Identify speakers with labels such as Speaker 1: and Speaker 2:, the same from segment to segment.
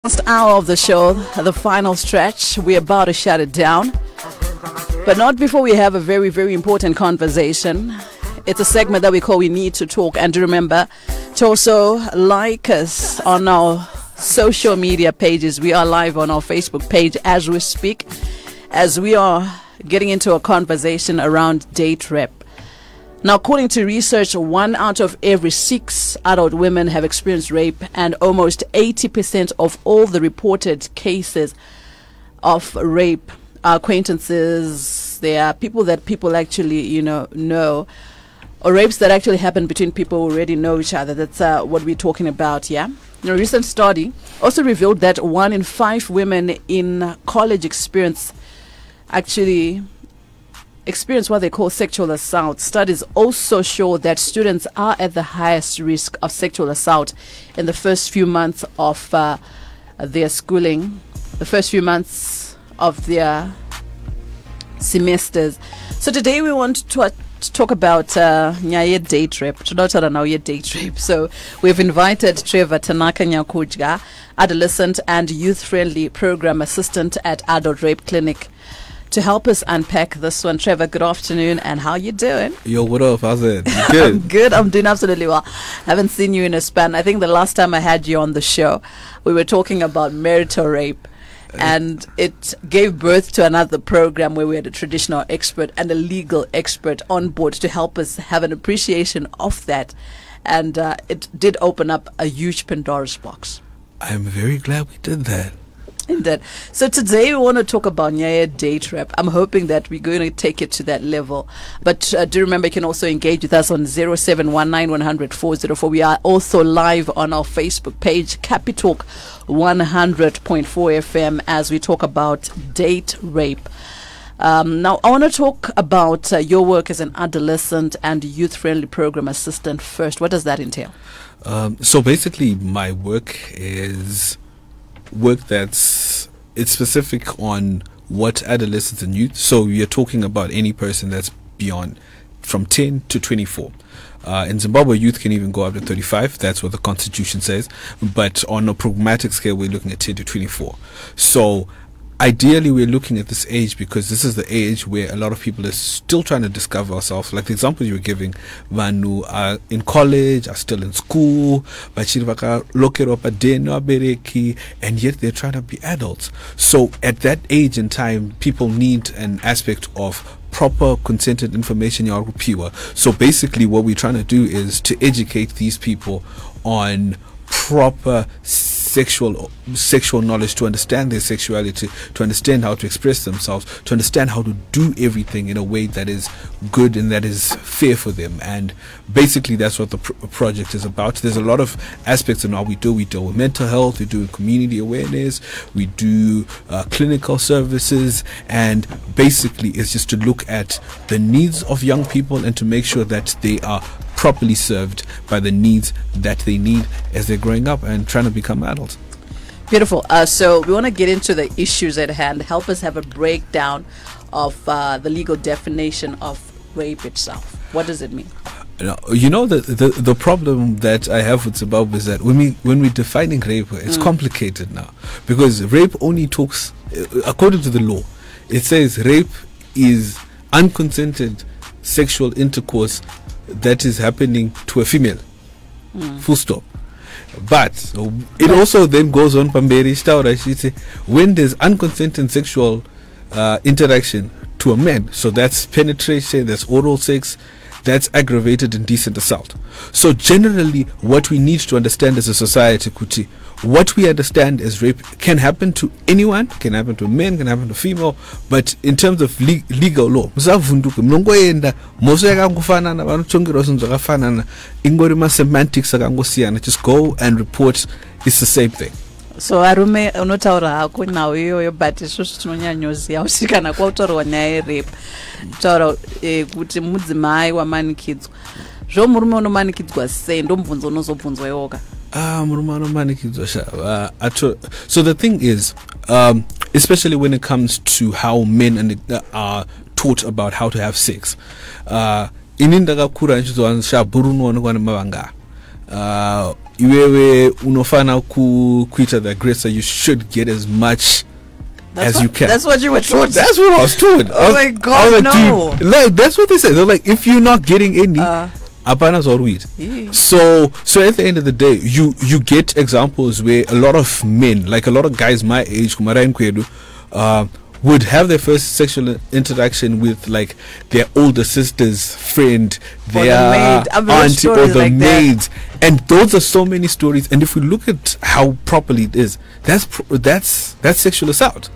Speaker 1: Last hour of the show, the final stretch. We're about to shut it down, but not before we have a very, very important conversation. It's a segment that we call We Need to Talk. And do remember to also like us on our social media pages. We are live on our Facebook page as we speak, as we are getting into a conversation around date rape. Now, according to research, 1 out of every 6 adult women have experienced rape, and almost 80% of all the reported cases of rape are acquaintances. They are people that people actually, know, or rapes that actually happen between people who already know each other. That's what we're talking about, yeah? A recent study also revealed that 1 in 5 women in college experience what they call sexual assault. Studies also show that students are at the highest risk of sexual assault in the first few months of their schooling, the first few months of their semesters. So today we want to talk about date rape. Date rape. So we've invited Trevor Tanaka Nyakudya, Adolescent and Youth-Friendly Program Assistant at Adult Rape Clinic, to help us unpack this one. Trevor, good afternoon, and how you doing?
Speaker 2: Yo, what up? How's it? Good.
Speaker 1: I'm good. I'm doing absolutely well. Haven't seen you in a span. I think the last time I had you on the show, we were talking about marital rape, and it gave birth to another program where we had a traditional expert and a legal expert on board to help us have an appreciation of that, and it did open up a huge Pandora's box.
Speaker 2: I'm very glad we did that.
Speaker 1: Indeed. So today we want to talk about date rape. I'm hoping that we're going to take it to that level. But do remember, you can also engage with us on 0719 100 404. We are also live on our Facebook page, Capitalk 100.4 FM, as we talk about date rape. Now, I want to talk about your work as an adolescent and youth-friendly program assistant first. What does that entail?
Speaker 2: So basically, my work is work it's specific on what adolescents and youth. So you're talking about any person that's beyond from 10 to 24. In Zimbabwe, youth can even go up to 35. That's what the constitution says. But on a pragmatic scale, we're looking at 10 to 24. So ideally, we're looking at this age because this is the age where a lot of people are still trying to discover ourselves. Like the example you were giving, Vanu are in college, are still in school, and yet they're trying to be adults. So at that age and time, people need an aspect of proper consented information. So basically what we're trying to do is to educate these people on proper sexual knowledge, to understand their sexuality, to understand how to express themselves, to understand how to do everything in a way that is good and that is fair for them. And basically that's what the project is about. There's a lot of aspects in how we deal with mental health, we do community awareness, we do clinical services, and basically it's just to look at the needs of young people and to make sure that they are properly served by the needs that they need as they're growing up and trying to become adults.
Speaker 1: Beautiful. So we want to get into the issues at hand. Help us have a breakdown of the legal definition of rape itself. What does it mean?
Speaker 2: The problem that I have with Zimbabwe is that when we're defining rape, it's complicated now, because rape only talks, according to the law, it says rape is unconsented sexual intercourse that is happening to a female. Full stop. But it also then goes on, when there's unconsented sexual interaction to a man, so that's penetration, that's oral sex, that's aggravated indecent assault. So generally what we need to understand as a society, Kuti, what we understand as rape can happen to anyone, can happen to a man, can happen to female, but in terms of legal law, semantics just go and report, it's the same thing.
Speaker 1: So arume unotaura hako nawo iyoyo, but isusu tinonyanyoziva usikana kwautaurwa nyaya yerape taura kuti mudzimai wamanikidzwa. Zvomurume unomanikidzwa sei? Ndomubvunzo unozobvunzwa iwoka.
Speaker 2: So the thing is, especially when it comes to how men are taught about how to have sex, iwewe unofana kuita the aggressor, you should get as much as you can.
Speaker 1: That's what you were told.
Speaker 2: That's what I was told.
Speaker 1: Oh my God,
Speaker 2: like,
Speaker 1: no.
Speaker 2: Dude, like, that's what they said. They're like, if you're not getting any, apana zorwit. So at the end of the day, you get examples where a lot of men, like a lot of guys my age, would have their first sexual interaction with like their older sister's friend, their auntie, or the maids, and those are so many stories. And if we look at how properly it is, that's sexual assault.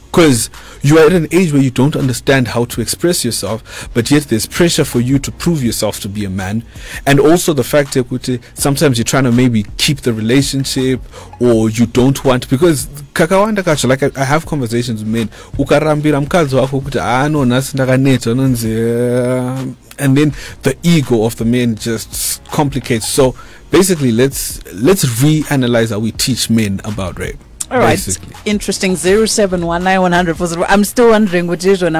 Speaker 2: Because you are at an age where you don't understand how to express yourself, but yet there's pressure for you to prove yourself to be a man. And also the fact that sometimes you're trying to maybe keep the relationship, or you don't want, because kakawanda kacho, like I have conversations with men, ukarambira mkazi wako kuti no nasi ndakaneta nonzi, and then the ego of the men just complicates. So basically, let's reanalyze how we teach men about rape.
Speaker 1: All right, basically. Interesting. 0719 I'm still wondering which is when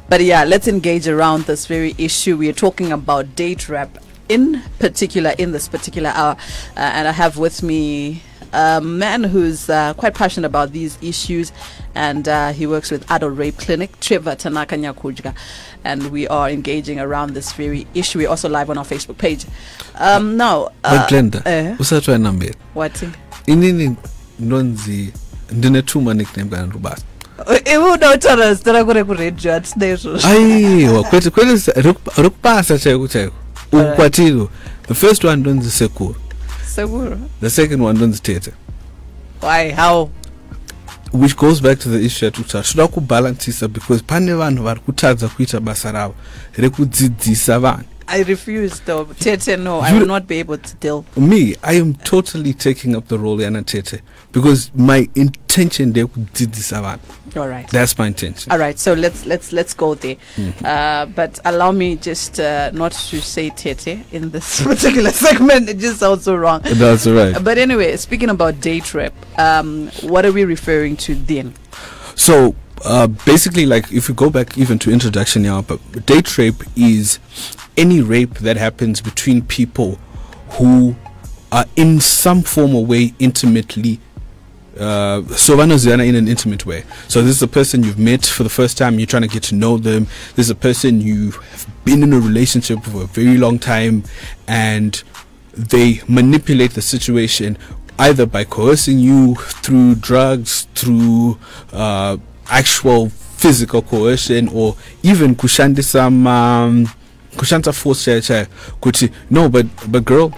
Speaker 1: but yeah, let's engage around this very issue. We are talking about date rape in particular in this particular hour, and I have with me a man who's quite passionate about these issues, and he works with Adult Rape Clinic, Trevor Tanaka Nyakudya, and we are engaging around this very issue. We're also live on our Facebook page. Now,
Speaker 2: but Glenda, what? Inini nonzi ndinetuma nickname kana rubasa.
Speaker 1: Ewu utara stara kure kurejo at station.
Speaker 2: Aiwa kwete rukupasa chaiko. Ukwatiro. The first one nonzi sekuru.
Speaker 1: Sekuru.
Speaker 2: The second one nonzi tete.
Speaker 1: Why? How?
Speaker 2: Which goes back to the issue tuta. Should aku balance this because pane vanhu vari kutadza kuita basa ravo rekudzidzisa vanhu.
Speaker 1: I refuse though. Tete, no, I will not be able to deal.
Speaker 2: Me, I am totally taking up the role Yana Tete because my intention there did this avant.
Speaker 1: All right.
Speaker 2: That's my intention.
Speaker 1: All right, so let's go there. But allow me just not to say Tete in this particular segment. It just sounds so wrong.
Speaker 2: That's all right.
Speaker 1: But anyway, speaking about date rape, what are we referring to then?
Speaker 2: So basically, like if you go back even to introduction now, but date rape is any rape that happens between people who are in some form or way intimately so in an intimate way. So this is a person you've met for the first time, you're trying to get to know them. This is a person you have been in a relationship for a very long time, and they manipulate the situation either by coercing you through drugs, through actual physical coercion, or even kushanta force kuti no, but girl,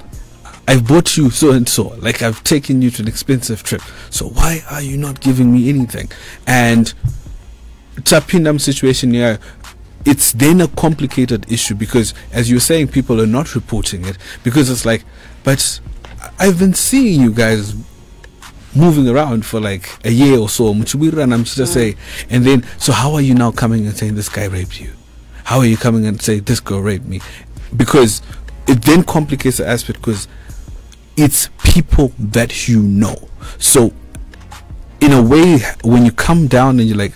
Speaker 2: I've bought you so and so, like I've taken you to an expensive trip, so why are you not giving me anything? And tapindam situation here, it's then a complicated issue because, as you're saying, people are not reporting it because it's like, but I've been seeing you guys moving around for like a year or so, say, and then so how are you now coming and saying this guy raped you? How are you coming and say this girl raped me? Because it then complicates the aspect because it's people that you know. So in a way, when you come down and you're like,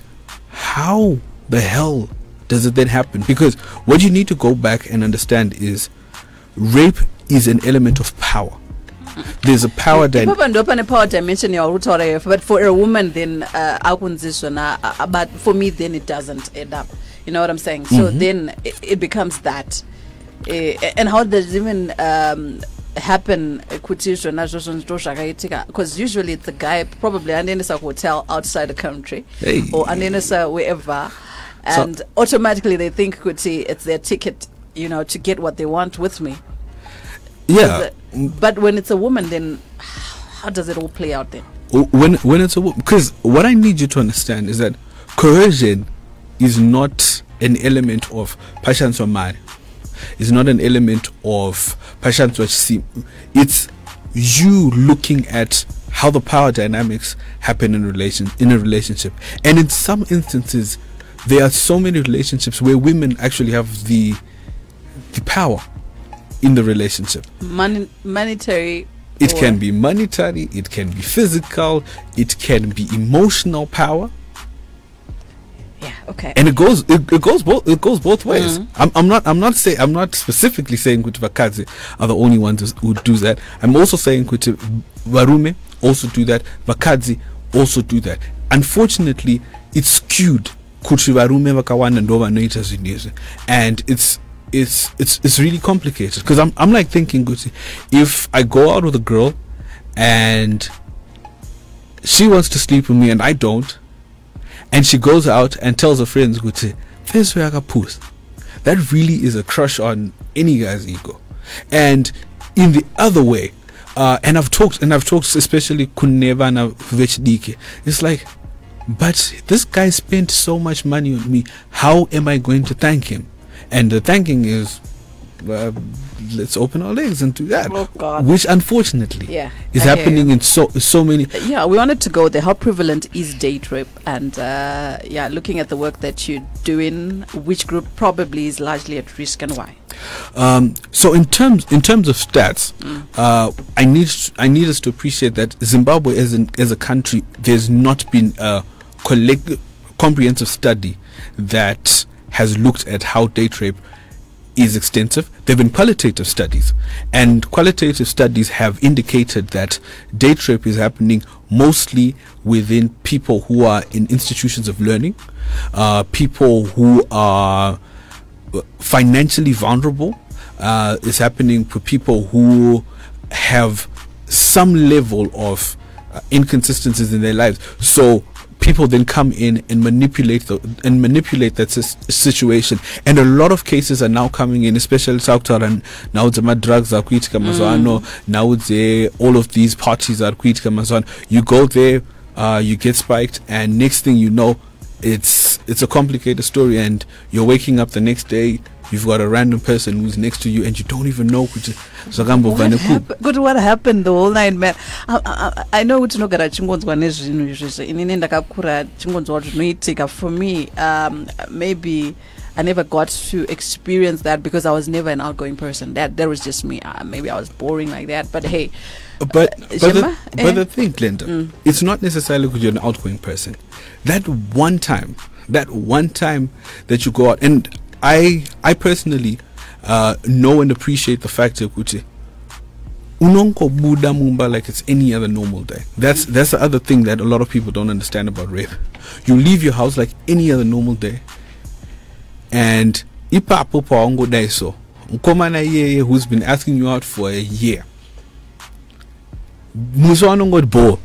Speaker 2: how the hell does it then happen? Because what you need to go back and understand is rape is an element of power. There's a power dimension, but
Speaker 1: for a woman then but for me then it doesn't end up. You know what I'm saying? So then it becomes that. And how does it even happen? Because usually it's a guy probably and in a hotel outside the country, or and in a wherever, and so automatically they think it's their ticket, to get what they want with me.
Speaker 2: Yeah.
Speaker 1: But when it's a woman, then how does it all play out then?
Speaker 2: When it's a woman, because what I need you to understand is that coercion is not an element of passion somari. It's not an element of passion to. It's you looking at how the power dynamics happen in a relationship, and in some instances, there are so many relationships where women actually have the power in the relationship.
Speaker 1: Monetary.
Speaker 2: It can be monetary, it can be physical, it can be emotional power.
Speaker 1: Yeah, Okay.
Speaker 2: And it goes both ways. I'm not specifically saying kuti vakadzi are the only ones who do that. I'm also saying kuti varume also do that, vakadzi also do that. Unfortunately, it's skewed kuti varume vakawanda ndo vanoita zvinhu, and it's really complicated, because I'm like thinking kuti, if I go out with a girl and she wants to sleep with me and I don't, and she goes out and tells her friends kuti first way akapus, that really is a crush on any guy's ego. And in the other way, and I've talked especially kuneva na vechidike, it's like, but this guy spent so much money on me, how am I going to thank him? And the thanking is, let's open our legs and do that.
Speaker 1: Oh God.
Speaker 2: Which unfortunately is happening in so many.
Speaker 1: Yeah, we wanted to go there. How prevalent is date rape? And looking at the work that you're doing, which group probably is largely at risk, and why?
Speaker 2: So in terms of stats, I need us to appreciate that Zimbabwe as a country, there's not been a comprehensive study that has looked at how date rape is extensive. There have been qualitative studies, and qualitative studies have indicated that date rape is happening mostly within people who are in institutions of learning, people who are financially vulnerable. It's happening for people who have some level of inconsistencies in their lives. So people then come in and manipulate that situation, and a lot of cases are now coming in, especially and now it's drugs are now it's all of these parties are you go there, you get spiked, and next thing you know, it's a complicated story, and you're waking up the next day, you've got a random person who's next to you and you don't even know what
Speaker 1: happened the whole night, man. I know it's not chingonzwa nezvinhu izvozvo. Inini ndakakura chingonzwa zvinoitika. For me, maybe I never got to experience that because I was never an outgoing person. That was just me. Maybe I was boring like that. But hey,
Speaker 2: but the thing, Glenda, it's not necessarily because you're an outgoing person. That one time that you go out, and I personally know and appreciate the fact that unonko buda mumba like it's any other normal day. That's the other thing that a lot of people don't understand about rape. You leave your house like any other normal day, and ipapo paongo daiso ukomana yeye who's been asking you out for a year musanongo bo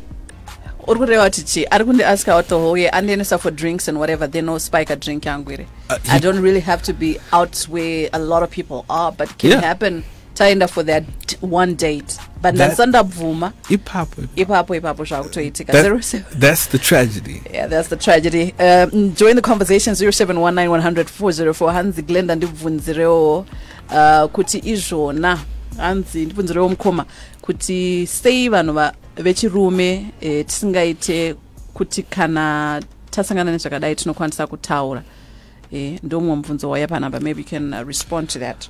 Speaker 1: ask out the whole year, and then for drinks and whatever. They know spike a drink yangwiri. I don't really have to be out where a lot of people are, but it can happen tied for that one date. But that's the
Speaker 2: tragedy.
Speaker 1: Yeah, that's the tragedy. Join the conversation 0719 100 404 Hanzi Glenda ndibvunzirewo kuti izvona hanzi ndibvunzirewo mukoma kuti sei vanhu vechirume tisingaite kuti kana tasangana nezvakadai tinokwanisa kutaura. Ndomwe mubvunzo wauya panapa. Maybe you can respond to that.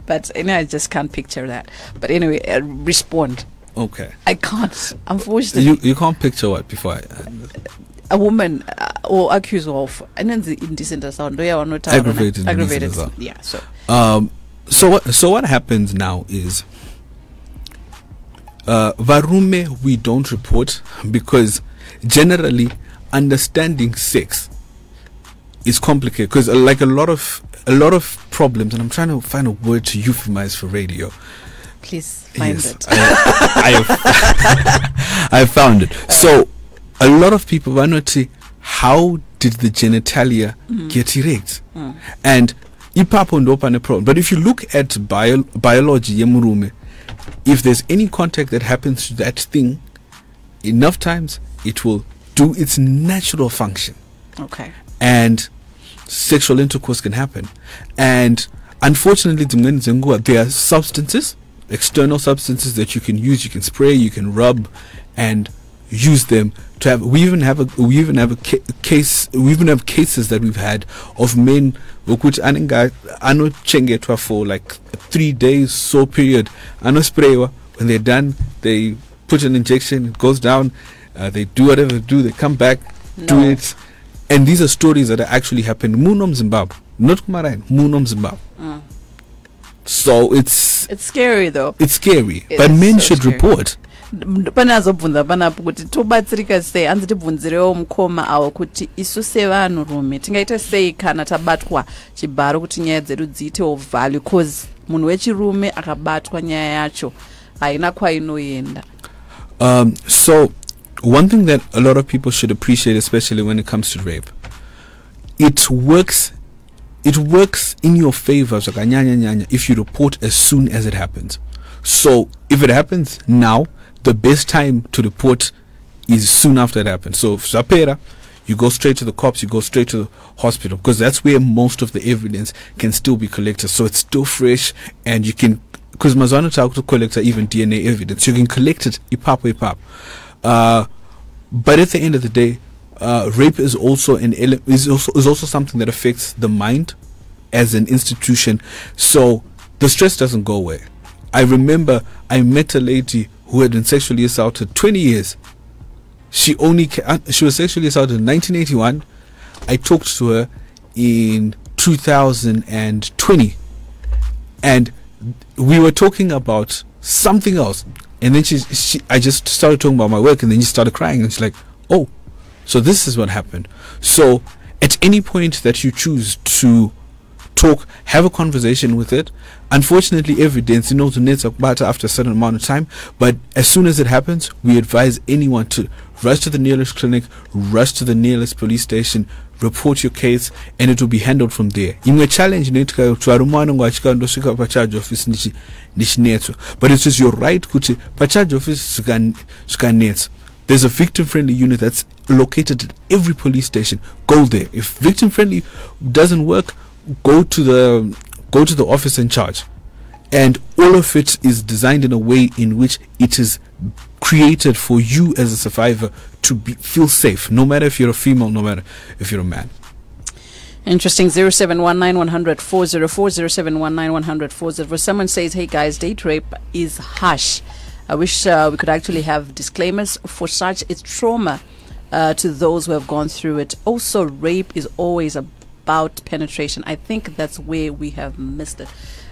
Speaker 1: But I just can't picture that. But anyway, respond.
Speaker 2: Okay.
Speaker 1: I can't, unfortunately.
Speaker 2: You can't picture what before?
Speaker 1: A woman or accused of indecent assault. Aggravated. Yeah.
Speaker 2: So what happens now is varume we don't report because generally understanding sex is complicated, because like a lot of problems, and I'm trying to find a word to euphemize for radio.
Speaker 1: Please find it.
Speaker 2: I found it. So a lot of people want to say, how did the genitalia get erect? And ipapo ndopa problem. But if you look at biology yemurume, if there's any contact that happens to that thing enough times, it will do its natural function.
Speaker 1: Okay.
Speaker 2: And sexual intercourse can happen. And unfortunately, there are substances, external substances that you can use, you can spray, you can rub, and use them to have. We even have cases that we've had of men which anochengetwa for like 3 days, so period. Spray, when they're done, they put an injection, it goes down, they do whatever they do, they come back, do it. And these are stories that are actually happening. Munom Zimbabwe, not Kumarain, Munom Zimbabwe. So it's
Speaker 1: scary though.
Speaker 2: It's scary, but men should
Speaker 1: scary.
Speaker 2: report.
Speaker 1: Panazobvunza panapo kuti tobatsirika sei anzi tibvunzirewo mukoma awo kuti isu sevanhurume tingaita sei kana tabatwa chibharo kuti nyaya dzedu dziitewo value, cause munhu wechirume akabatwa nyaya yacho haina kwainoenda.
Speaker 2: So one thing that a lot of people should appreciate, especially when it comes to rape, it works in your favor if you report as soon as it happens. So if it happens now, the best time to report is soon after it happens. So if Zapera, you go straight to the cops, you go straight to the hospital, because that's where most of the evidence can still be collected. So it's still fresh, and you can, because Mazana talk to collect even DNA evidence, you can collect it ipap. But at the end of the day, rape is also is also something that affects the mind as an institution. So the stress doesn't go away. I remember I met a lady who had been sexually assaulted 20 years. She was sexually assaulted in 1981. I talked to her in 2020, and we were talking about something else. And then I just started talking about my work, and then she started crying, and she's like, "Oh, so this is what happened." So at any point that you choose to talk, have a conversation with it. Unfortunately, evidence, the nets are after a certain amount of time, but as soon as it happens, we advise anyone to rush to the nearest clinic, rush to the nearest police station, report your case, and it will be handled from there. Imwe challenge charge office but it is your right kuti charge office sukanetsa. There's a victim friendly unit that's located at every police station. Go there. If victim friendly doesn't work, go to the officer in charge. And all of it is designed in a way in which it is created for you as a survivor to feel safe, no matter if you're a female, no matter if you're a man.
Speaker 1: Interesting. 0719 100 404 0719 100 404. Someone says, "Hey guys, date rape is harsh. I wish we could actually have disclaimers for such. It's trauma to those who have gone through it. Also, rape is always about penetration. I think that's where we have missed it."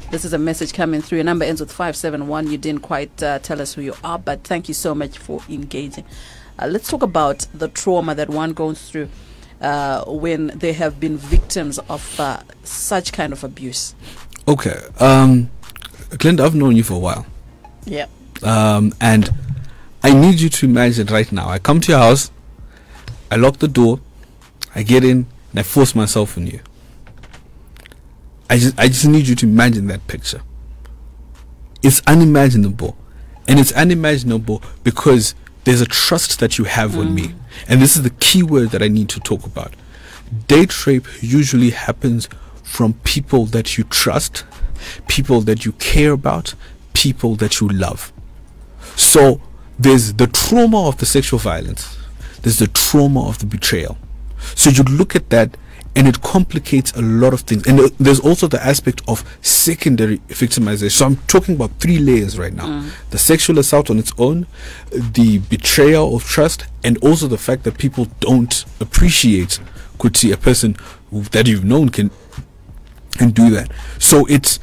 Speaker 1: This is a message coming through. Your number ends with 571. You didn't quite tell us who you are, but thank you so much for engaging. Let's talk about the trauma that one goes through when they have been victims of such kind of abuse.
Speaker 2: Okay. Glenda, I've known you for a while.
Speaker 1: Yeah.
Speaker 2: And I need you to imagine right now. I come to your house, I lock the door, I get in, and I force myself on you. I just need you to imagine that picture. It's unimaginable. And it's unimaginable because there's a trust that you have on me. And this is the key word that I need to talk about. Date rape usually happens from people that you trust, people that you care about, people that you love. So there's the trauma of the sexual violence. There's the trauma of the betrayal. So you look at that, and it complicates a lot of things. And there's also the aspect of secondary victimization. So I'm talking about 3 layers right now. The sexual assault on its own, the betrayal of trust, and also the fact that people don't appreciate a person that you've known can do that. So it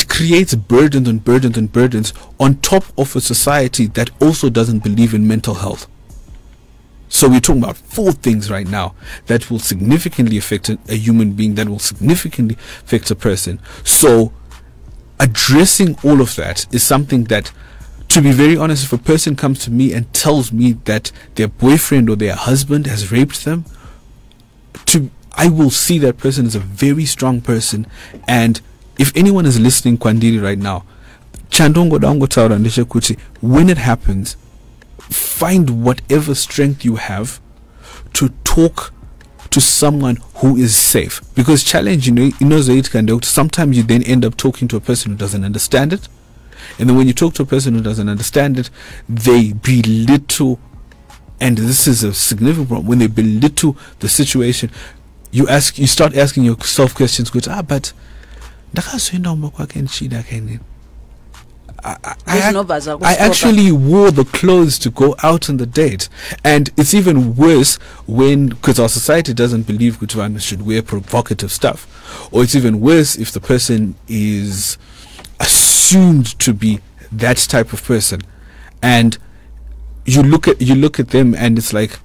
Speaker 2: creates burdens and burdens and burdens on top of a society that also doesn't believe in mental health. So we're talking about 4 things right now that will significantly affect a human being, that will significantly affect a person. So addressing all of that is something that, to be very honest, if a person comes to me and tells me that their boyfriend or their husband has raped them, I will see that person as a very strong person. And if anyone is listening, Kwandiri, right now, when it happens, find whatever strength you have to talk to someone who is safe. Because challenge, sometimes you then end up talking to a person who doesn't understand it. And then when you talk to a person who doesn't understand it, they belittle, and this is a significant problem. When they belittle the situation, you start asking yourself questions, but I actually wore the clothes to go out on the date. And it's even worse because our society doesn't believe Kutuana should wear provocative stuff. Or it's even worse if the person is assumed to be that type of person. And you look at them and it's like,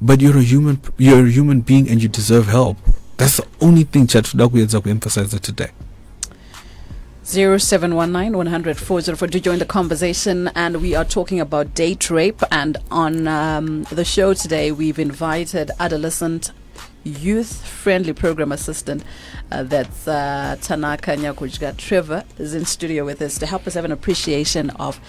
Speaker 2: but you're a human being and you deserve help. That's the only thing Chatudakuyedza emphasize today.
Speaker 1: 0719 100 404 to join the conversation, and we are talking about date rape. And on the show today, we've invited Adolescent youth-friendly program assistant. That's Tanaka Nyakudya. Trevor is in studio with us to help us have an appreciation of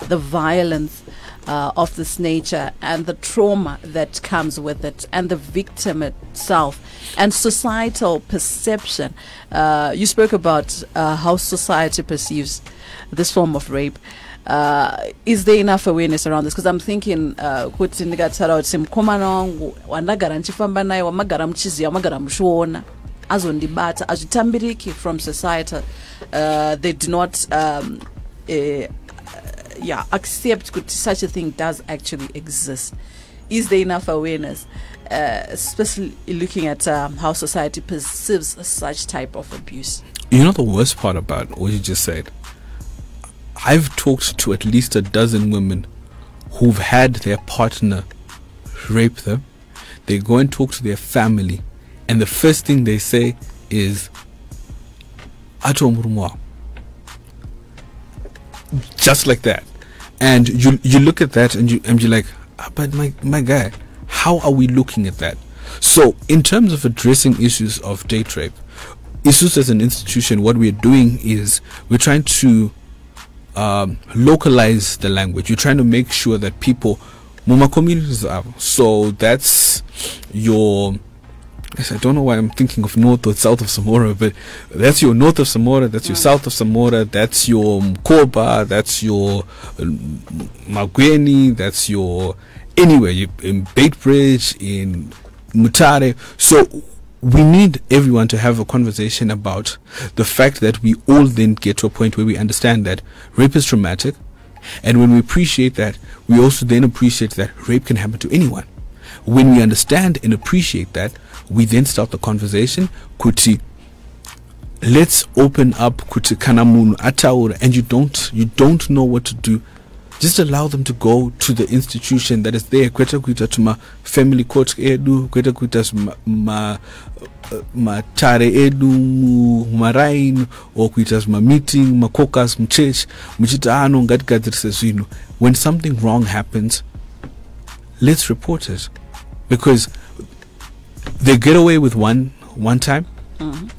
Speaker 1: the violence of this nature and the trauma that comes with it, and the victim itself, and societal perception. You spoke about how society perceives this form of rape. Is there enough awareness around this? Because I'm thinking kuti ndikatsara kuti mukomana wangu wandagara ndichifamba naye wamagara muchiziva wamagara muchiona azondibata azvitambiriki from society. They do not accept that such a thing does actually exist. Is there enough awareness, especially looking at how society perceives such type of abuse?
Speaker 2: You know the worst part about what you just said? I've talked to at least a dozen women who've had their partner rape them. They go and talk to their family, and the first thing they say is, just like that. And you look at that and you're like, but my guy, how are we looking at that? So in terms of addressing issues of date rape, issues as an institution, what we're doing is we're trying to localize the language. You're trying to make sure that people muma communities are. So that's your, I don't know why I'm thinking of north or south of Samora, but that's your north of Samora, that's your south of Samora, that's your Mkoba, that's your Magweni, that's your anywhere, in Baitbridge, in Mutare. So we need everyone to have a conversation about the fact that we all then get to a point where we understand that rape is traumatic, and when we appreciate that, we also then appreciate that rape can happen to anyone. When we understand and appreciate that, we then start the conversation. Kuti, let's open up. Kuti kanamunu ataura, and you don't know what to do. Just allow them to go to the institution that is there. Kweta kuita to ma family court edu, kweta kuita ma tare edu, marain, or kuita ma meeting, ma caucus, ma church, mchita ano ngati. When something wrong happens, let's report it, because they get away with one time.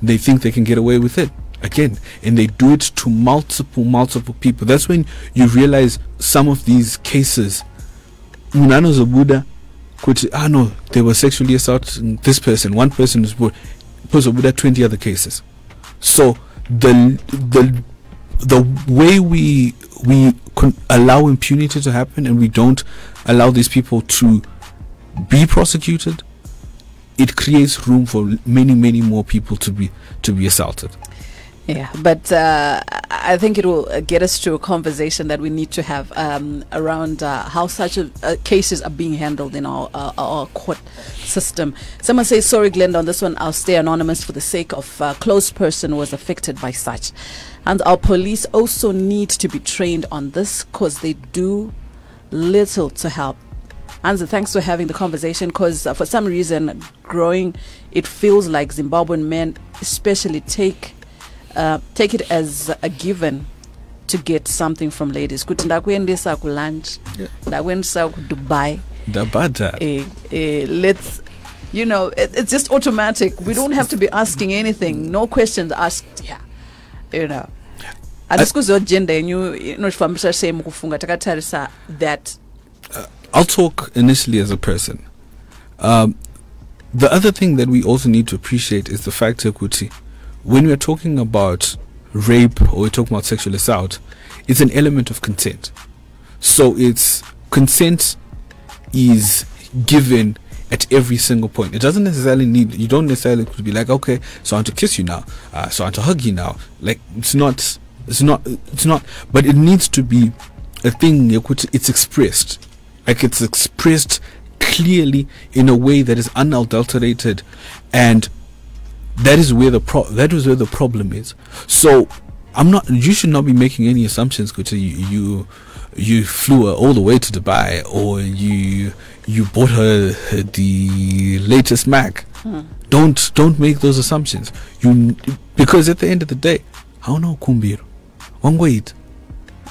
Speaker 2: They think they can get away with it again, and they do it to multiple people. That's when you realize some of these cases, Munano Zabuda could no, they were sexually assaulted this person, one person is Zabuda 20 other cases. So the way we allow impunity to happen, and we don't allow these people to be prosecuted, it creates room for many more people to be assaulted.
Speaker 1: Yeah, but I think it will get us to a conversation that we need to have around how such cases are being handled in our court system. Someone says, sorry Glenda, on this one I'll stay anonymous for the sake of a close person who was affected by such. And our police also need to be trained on this, because they do little to help. Anza, thanks for having the conversation, because for some reason growing, it feels like Zimbabwean men especially take it as a given to get something from ladies. Kuti ndakuendesa ku lunch, ndakuendesa ku Dubai. Let's, it's just automatic. We don't have to be asking anything. No questions asked. Yeah, that.
Speaker 2: I'll talk initially as a person. The other thing that we also need to appreciate is the fact that when we're talking about rape or we're talking about sexual assault, it's an element of consent. So it's consent is given at every single point. It doesn't necessarily you don't necessarily be like, okay, so I want to kiss you now, so I want to hug you now. Like, it's not It's not, but it needs to be a thing. It's expressed, like it's expressed clearly in a way that is unadulterated, and that is where the problem is. So you should not be making any assumptions. You flew her all the way to Dubai, or you bought her the latest Mac. Don't make those assumptions. Because at the end of the day, how no kumbiro wangwait.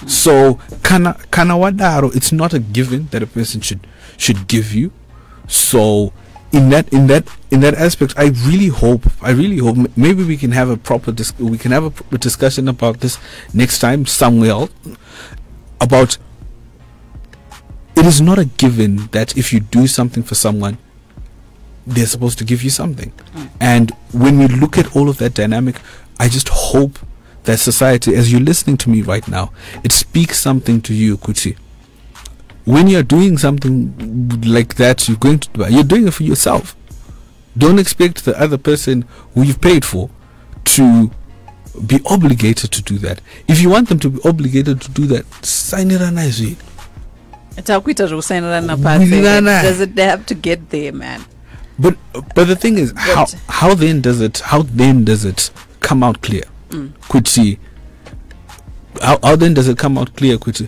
Speaker 2: So kana wadaro, it's not a given that a person should give you. So in that aspect, I really hope maybe we can have a proper discussion about this next time somewhere else. About, it is not a given that if you do something for someone, they're supposed to give you something. And when we look at all of that dynamic, I just hope that society, as you're listening to me right now, it speaks something to you, Kuti. When you're doing something like that, you're doing it for yourself. Don't expect the other person who you've paid for to be obligated to do that. If you want them to be obligated to do that, sign it nicely.
Speaker 1: Does it have to get there, man?
Speaker 2: But the thing is, how then does it come out clear? Kuti, how then does it come out clear, Kuti?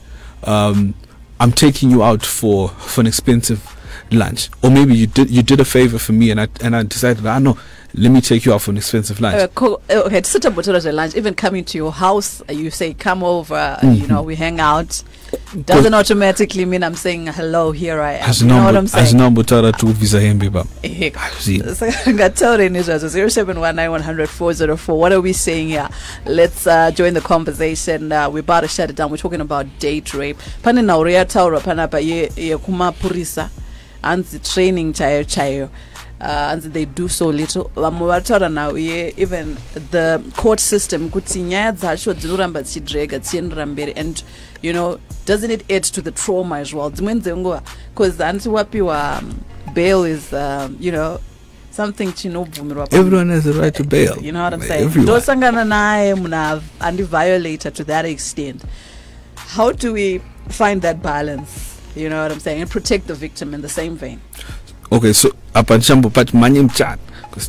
Speaker 2: I'm taking you out for an expensive lunch, or maybe you did a favor for me, and I decided, no, let me take you out for an expensive lunch.
Speaker 1: Okay, to set up a lunch, even coming to your house, you say come over, we hang out. Doesn't automatically mean I'm saying hello, here I am. You know what I'm saying?
Speaker 2: As number to visa hembe bam.
Speaker 1: 0719104404. What are we saying here? Let's join the conversation. We're about to shut it down. We're talking about date rape. Pani na uria taura pana pa ye kuma purisa and the training chayo. And they do so little. Now, even the court system, and doesn't it add to the trauma as well? Because bail is, something
Speaker 2: everyone has a right to bail.
Speaker 1: You know what I'm saying? And violator to that extent. How do we find that balance? You know what I'm saying? And protect the victim in the same vein.
Speaker 2: Okay, so because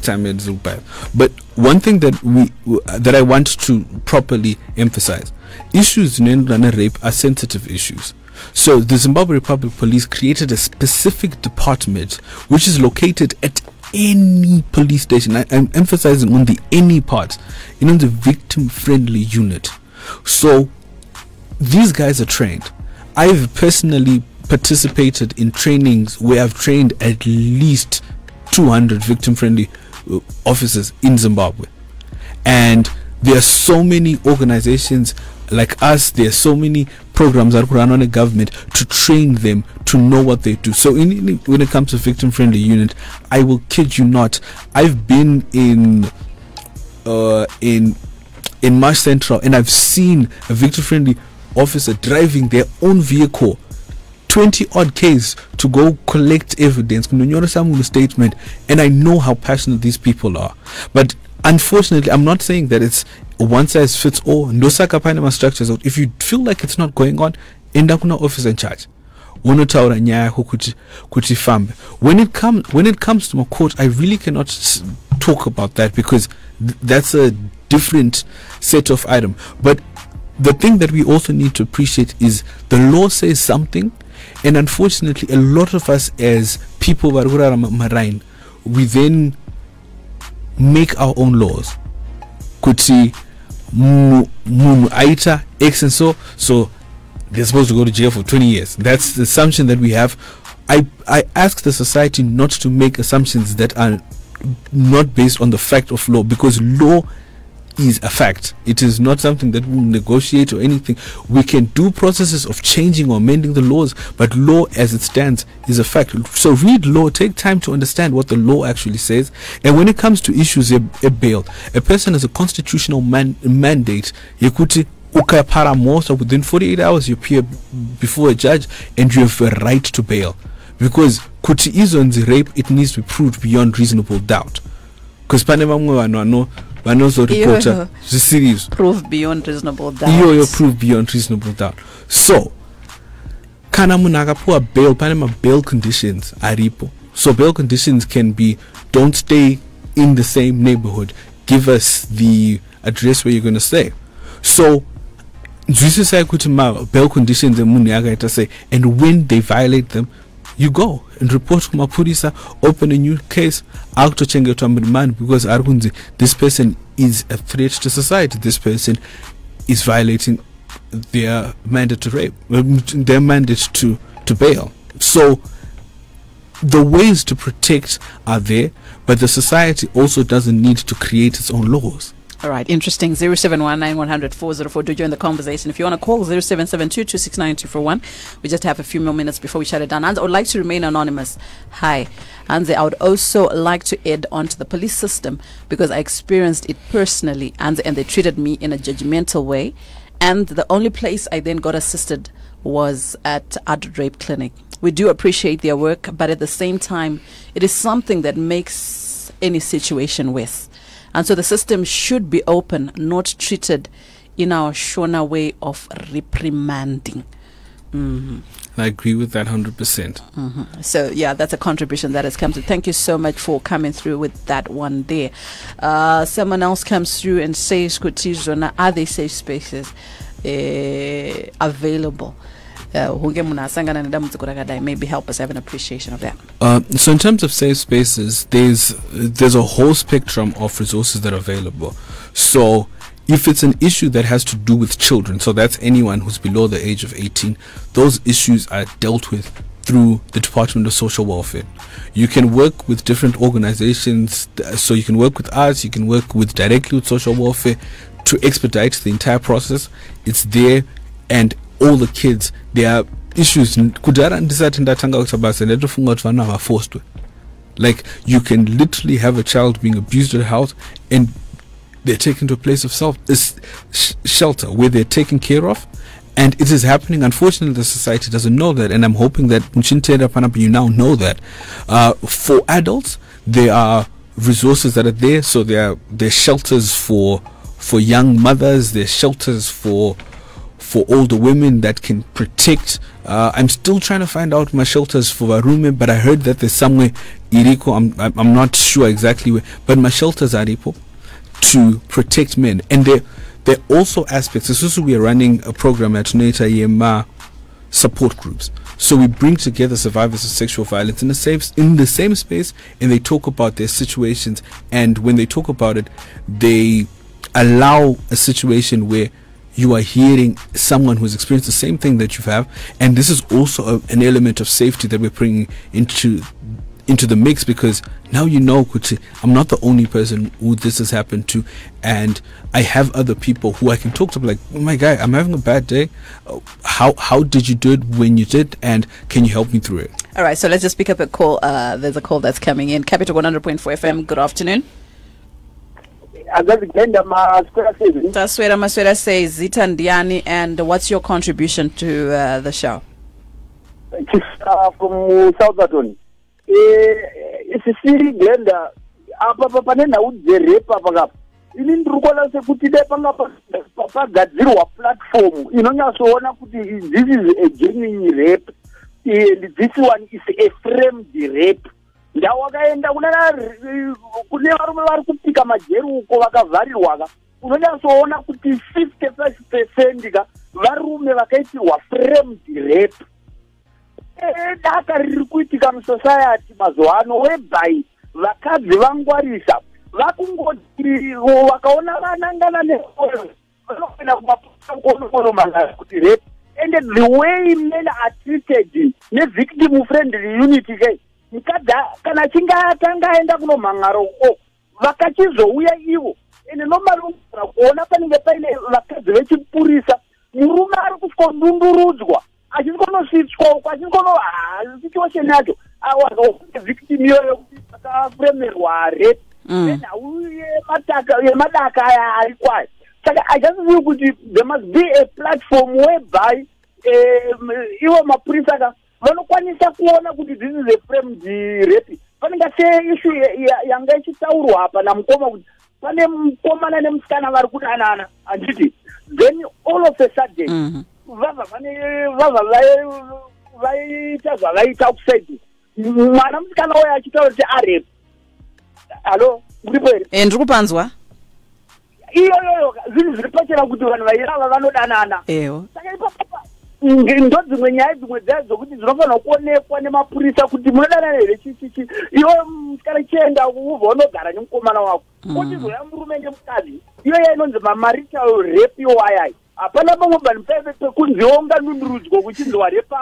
Speaker 2: time is bad. But one thing that I want to properly emphasize, issues in rape are sensitive issues. So the Zimbabwe Republic Police created a specific department which is located at any police station. I'm emphasizing on the any part, the victim friendly unit. So these guys are trained. I've personally participated in trainings where I've trained at least 200 victim-friendly officers in Zimbabwe, and there are so many organizations like us. There are so many programs that run on a government to train them to know what they do. So when it comes to victim-friendly unit, I will kid you not, I've been in Marsh Central, and I've seen a victim-friendly officer driving their own vehicle 20 odd Ks to go collect evidence, statement, and I know how passionate these people are. But unfortunately, I'm not saying that it's one size fits all. Structures out. If you feel like it's not going on, end up with an officer in charge. When it comes to my court, I really cannot talk about that, because that's a different set of item. But the thing that we also need to appreciate is the law says something, and unfortunately a lot of us as people marine, we then make our own laws. Kuti munu aita x and so they're supposed to go to jail for 20 years. That's the assumption that we have. I ask the society not to make assumptions that are not based on the fact of law, because law is a fact. It is not something that we'll negotiate or anything. We can do processes of changing or amending the laws, but law as it stands is a fact. So read law, take time to understand what the law actually says. And when it comes to issues of bail, a person has a constitutional mandate. So within 48 hours you appear before a judge and you have a right to bail, because kuti izonzi rape, it needs to be proved beyond reasonable doubt. Because vanozoripota zvisirizo.
Speaker 1: Proof beyond reasonable doubt.
Speaker 2: Iyoyo proof beyond reasonable doubt. So kana munhu akapuwa bail, pane ma-bail conditions aripo. So bail conditions can be, don't stay in the same neighborhood, give us the address where you're going to stay. So nzwisisai kuti ma-bail conditions emunhu yakaita sei, and when they violate them, you go and report kumapurisa, open a new case, akutochengetwa murimani, because arikunzi this person is a threat to society, this person is violating their mandate to rape, their mandate to bail. So the ways to protect are there, but the society also doesn't need to create its own laws.
Speaker 1: All right, interesting. 0719100404. Do join the conversation. If you want to call 0772269241. We just have a few more minutes before we shut it down. And I would like to remain anonymous. Hi, and I would also like to add on to the police system, because I experienced it personally, and they treated me in a judgmental way. And the only place I then got assisted was at adult rape clinic. We do appreciate their work, but at the same time, it is something that makes any situation worse. And so the system should be open, not treated in our Shona way of reprimanding.
Speaker 2: I agree with that 100%.
Speaker 1: So, yeah, that's a contribution that has come through. Thank you so much for coming through with that one there. Someone else comes through and says, are they safe spaces available? Maybe help us have an appreciation of that.
Speaker 2: So in terms of safe spaces, there's a whole spectrum of resources that are available. So if it's an issue that has to do with children, so that's anyone who's below the age of 18, those issues are dealt with through the Department of Social Welfare. You can work with different organizations, so you can work with us, you can work with directly with social welfare to expedite the entire process. It's there, and all the kids, there are issues. Like, you can literally have a child being abused at a house and they're taken to a place of shelter where they're taken care of, and it is happening. Unfortunately, the society doesn't know that, and I'm hoping that you now know that. For adults, there are resources that are there. So there are shelters for young mothers, there's shelters for older women that can protect. I'm still trying to find out my shelters for Varume, but I heard that there's somewhere Iriko, I'm not sure exactly where, but my shelters are Iriko to protect men. And there are also aspects. This is, we are running a program at Neta Yema support groups. So we bring together survivors of sexual violence in the same space, and they talk about their situations. And when they talk about it, they allow a situation where you are hearing someone who's experienced the same thing that you have, and this is also an element of safety that we're bringing into the mix, because now you know, Kuti, I'm not the only person who this has happened to, and I have other people who I can talk to, like, oh my guy, I'm having a bad day. How did you do it when you did, and can you help me through it?
Speaker 1: All right, so let's just pick up a call. There's a call that's coming in. Capital 100.4 FM. Good afternoon. Taswera Maswera says Zita Ndiani, and what's your contribution to the show?
Speaker 3: From South it's a silly blender. Panena would be rape up. You need to call us a papa zero platform. You know, so this is a genuine rape. This one is a framed rape. Ndawakaenda kuneva kupika majeru uko vakavharirwa unonyasoona kuti 55% varume vakaitirwa framed rape. Data riri kuitika musociety mazuva ano, whereby vakadzi vangwarisa vakungoti vakaona vanangana nevanoenda kumaponokonomangana kuti rape, and the way men are treated nevictim friendly unity kai mukadzi kana achinge atanga aenda kunomhangaro uko vakachizouya ivo ende nomarumura kuona panenge paine vakadzi vechipurisa, murume ari kusvikondundurudzwa achisikonosvitswa uko situation yacho victim iyoyo kuti vakafremerwa rape nenhau yemadaka aya ari kwayo. Saka I just feel kuti there must be a platform whereby ivo mapurisa vanokwanisa kuona kuti this is a framed rape. Panenge se issue yanga ichitaurwa apa namukoma kuti pane mukomana nemusikana vari kudanana handiti, then all of a sudden vava vaita zvavaita kusaidi, mwana musikana uyo achitaura kuti arepu. Halo, uripo here?
Speaker 1: Ndiri kupanzwa.
Speaker 3: Iyoyoyo zvinhu zviri pachena kuti vanhu vairava vanodanana. Saka ipapa ndo dzimwe nyaya dzimwe dzayo dzokuti dzinofanira kuonekwa nemapurisa kuti munodanana here chichichi. Iwe musikana chienda ubva unogara nemukomana wako. Uchizoya murume nemukadzi. Iyoyo inonzi mamarital rape iwayayi. Hapana pamwe vanhu pekunzionga nundurudzwa kuchinzi warepa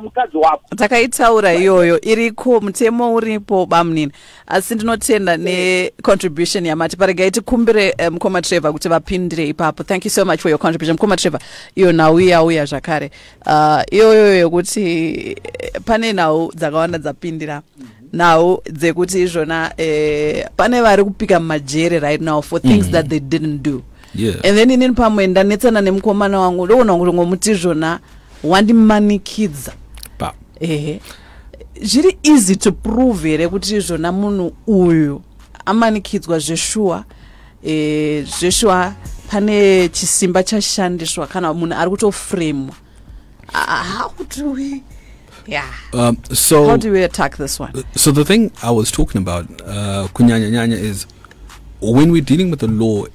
Speaker 3: mukadzi wako.
Speaker 1: Takaitaura iyoyo iriko, mutemo uripo bamunini, asi ndinotenda ne-contribution yamati. Paregai tikumbire mukoma Trevor kuti vapindire ipapo. Thank you so much for your contribution. Mukoma Trevor, iyo nhau yauya zvakare. Iyoyo yokuti pane nhau dzakawanda dzapindira. Now dzekuti izvona pane vari kupika mumajere right now for things that they didn't do.
Speaker 2: Yeah.
Speaker 1: And then inini pamwe ndanetsana nemukomana wangu ndoona kuti ngomuti zvona wandimanikidza. Zviri easy to prove here kuti zvona munhu uyu amanikidzwa zveshuwa. Zveshuwa pane chisimba chashandiswa kana munhu ari kutofremwa. How do we how do we attack this one?
Speaker 2: So the thing I was talking about, kunyanya nyanya, is when we're dealing with the law,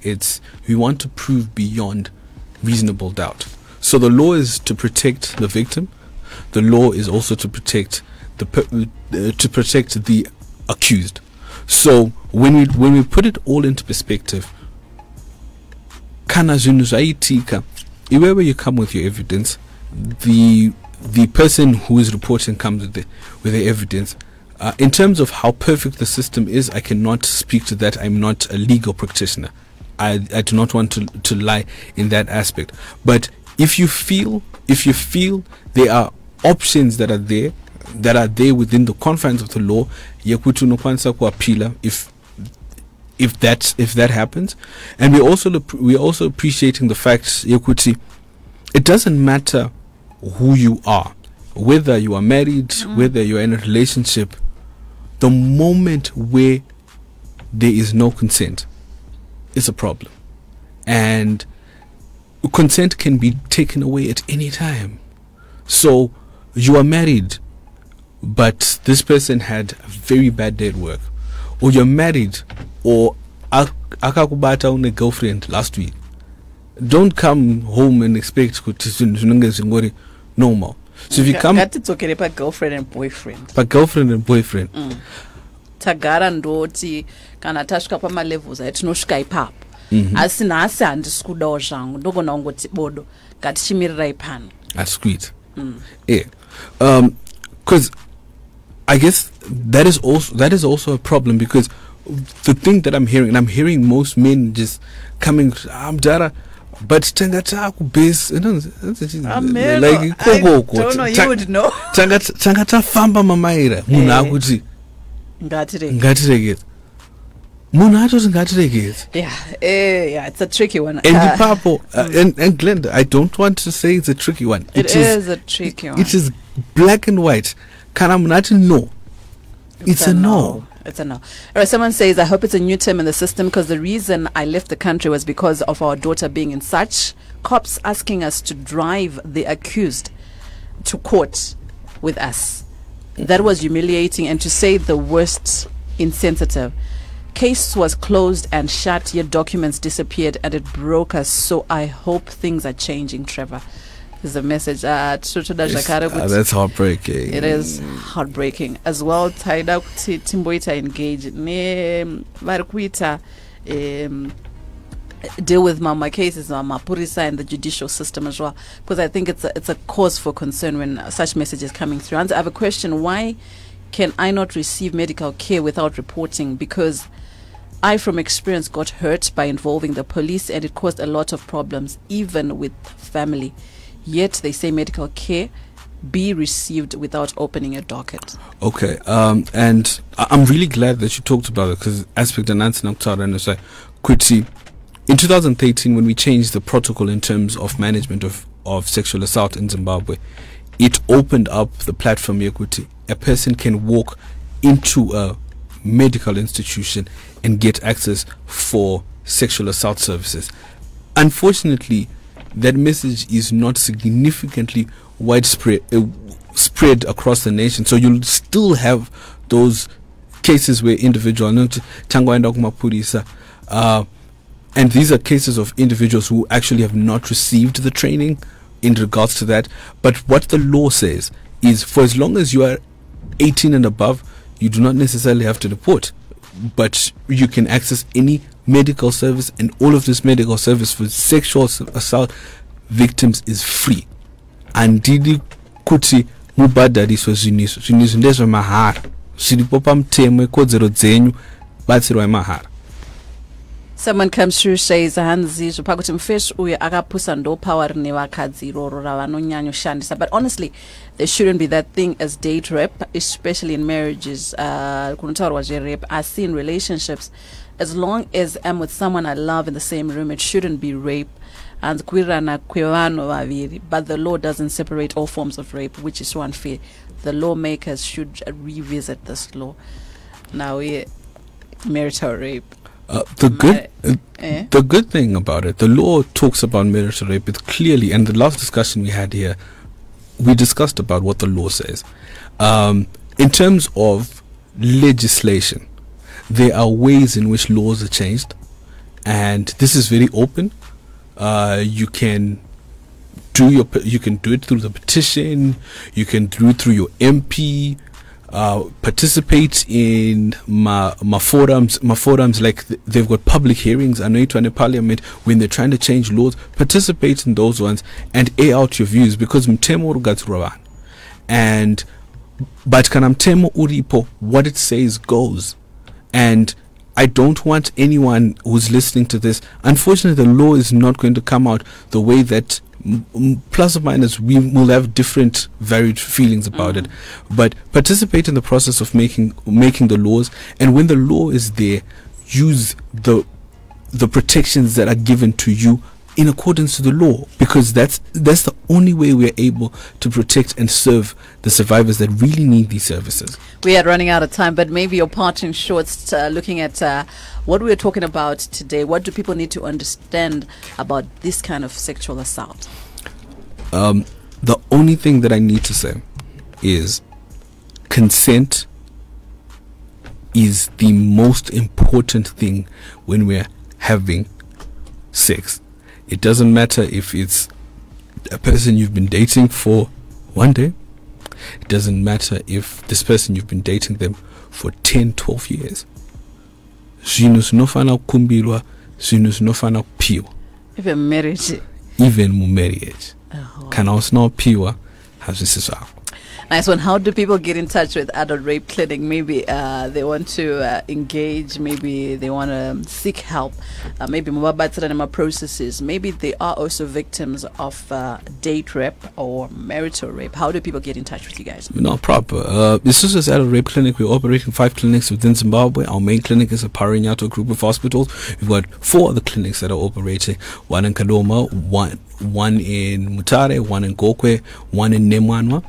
Speaker 2: we want to prove beyond reasonable doubt. So the law is to protect the victim. The law is also to protect the accused. So when we put it all into perspective, kana zvinhu zvaitika, wherever you come with your evidence, the person who is reporting comes with the evidence. In terms of how perfect the system is, I cannot speak to that. I'm not a legal practitioner. I do not want to lie in that aspect. But if you feel there are options that are there within the confines of the law, if that happens. And we're also appreciating the fact, it doesn't matter who you are, whether you are married, whether you are in a relationship. The moment where there is no consent is a problem, and consent can be taken away at any time. So you are married, but this person had a very bad day at work, or you're married, or akakubata une girlfriend last week. Don't come home and expect normal. So if you come,
Speaker 1: it's okay for girlfriend and boyfriend. Tagara ndoti kana tasvika pama levels atinosvika ipapo. Asi nhasi handisikudawo zvangu ndogona kungoti bodo ngatichimirirai pano.
Speaker 2: That's sweet. Yeah. Because I guess that is also a problem, because the thing that I'm hearing most men just coming, I'm Dara, but tangata kubase, like
Speaker 1: I don't know, you would know.
Speaker 2: Tangata famba mamaira muna akuti ngatiregeza.
Speaker 1: Yeah, it's a tricky one.
Speaker 2: And Papo, and Glenda, I don't want to say it's a tricky one.
Speaker 1: It is a tricky one.
Speaker 2: It is black and white. No. It's a no.
Speaker 1: It's a no. All right, someone says, I hope it's a new term in the system, because the reason I left the country was because of our daughter being in such. Cops asking us to drive the accused to court with us. That was humiliating, and to say the worst, insensitive. Case was closed and shut, yet documents disappeared, and it broke us. So I hope things are changing, Trevor. There's a message.
Speaker 2: That's heartbreaking.
Speaker 1: It is heartbreaking as well. Taida kuti timboita engage ne varikuita deal with my cases, mapurisa and the judicial system as well, because I think it's a cause for concern when such messages coming through. And I have a question: why can I not receive medical care without reporting? Because I, from experience, got hurt by involving the police, and it caused a lot of problems, even with family. Yet they say medical care be received without opening a docket.
Speaker 2: Okay, and I'm really glad that you talked about it, because aspect and answer and say, Kwitsi, in 2013, when we changed the protocol in terms of management of sexual assault in Zimbabwe, it opened up the platform. A person can walk into a medical institution and get access for sexual assault services. Unfortunately, that message is not significantly widespread spread across the nation. So you'll still have those cases where individuals, and these are cases of individuals who actually have not received the training in regards to that. But what the law says is, for as long as you are 18 and above, you do not necessarily have to report, but you can access any medical service, and all of this medical service for sexual assault victims is free. Andidi kuti mubhadhariswe zvinhu ndezvemahara, zviripo pamutemo ikodzero dzenyu, batsirwai mahara.
Speaker 1: Someone comes through, says hanzi zvopakuti mufeshi uyu akapusa ndopawa rine vakadzi iroro ravanonyanya kushandisa. But honestly, there shouldn't be that thing as date rape, especially in marriages. Kunotaurwa zve-rape, I see in relationships, as long as I'm with someone I love in the same room, it shouldn't be rape. And kuirana kwevanhu vaviri, but the law doesn't separate all forms of rape, which is so unfair. The lawmakers should revisit this law. Now we marital rape.
Speaker 2: The good thing about it, the law talks about marital rape. It's clearly, and the last discussion we had here, we discussed about what the law says. In terms of legislation, there are ways in which laws are changed, and this is very open. You can do it through the petition. You can do it through your MP. Participate in my forums like they've got public hearings. I know it in parliament when they're trying to change laws. Participate in those ones and air out your views, because mtemo rugatsuravan, and but kana mtemo uripo, what it says goes. And I don't want anyone who's listening to this, unfortunately the law is not going to come out the way that, plus or minus, we will have different varied feelings about it, but participate in the process of making the laws, and when the law is there, use the protections that are given to you in accordance to the law, because that's the only way we're able to protect and serve the survivors that really need these services.
Speaker 1: We are running out of time, but maybe your parting shots, looking at what we're talking about today. What do people need to understand about this kind of sexual assault?
Speaker 2: The only thing that I need to say is consent is the most important thing when we're having sex. It doesn't matter if it's a person you've been dating for one day. It doesn't matter if this person you've been dating them for 10, 12 years. Zvinhu zvinofana kukumbirwa, zvinhu zvinofana kupiwa.
Speaker 1: Even marriage.
Speaker 2: Even marriage. Kana usina kupiwa, hazvisi zvako.
Speaker 1: Nice one. How do people get in touch with Adult Rape Clinic? Maybe they want to engage. Maybe they want to seek help. Maybe mubabatira processes. Maybe they are also victims of date rape or marital rape. How do people get in touch with you guys?
Speaker 2: No, proper. This is Adult Rape Clinic. We're operating 5 clinics within Zimbabwe. Our main clinic is a Parinyato group of hospitals. We've got 4 other clinics that are operating. One in Kadoma, one in Mutare, one in Gokwe, one in Nemwanwa.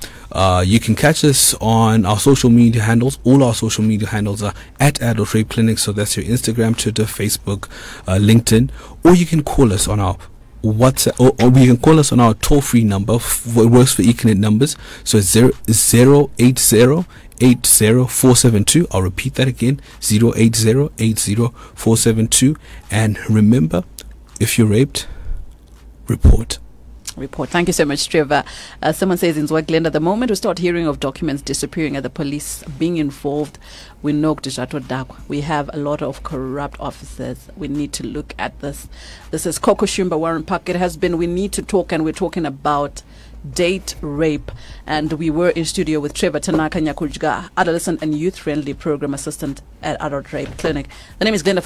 Speaker 2: You can catch us on our social media handles. All our social media handles are at Adult Rape Clinic. So that's your Instagram, Twitter, Facebook, LinkedIn. Or you can call us on our WhatsApp, or you can call us on our toll-free number. It works for Econet numbers. So it's 08080800472. I'll repeat that again, 080800472. And remember, if you're raped, report.
Speaker 1: Thank you so much, Trevor. Someone says in Zwagland, the moment we start hearing of documents disappearing and the police being involved, we know we have a lot of corrupt officers. We need to look at this. This is Coco Shumba, Warren Park. It has been We Need to Talk, and we're talking about date rape. And we were in studio with Trevor Tanaka Nyakudya, adolescent and youth-friendly program assistant at Adult Rape Clinic. The name is Glenda.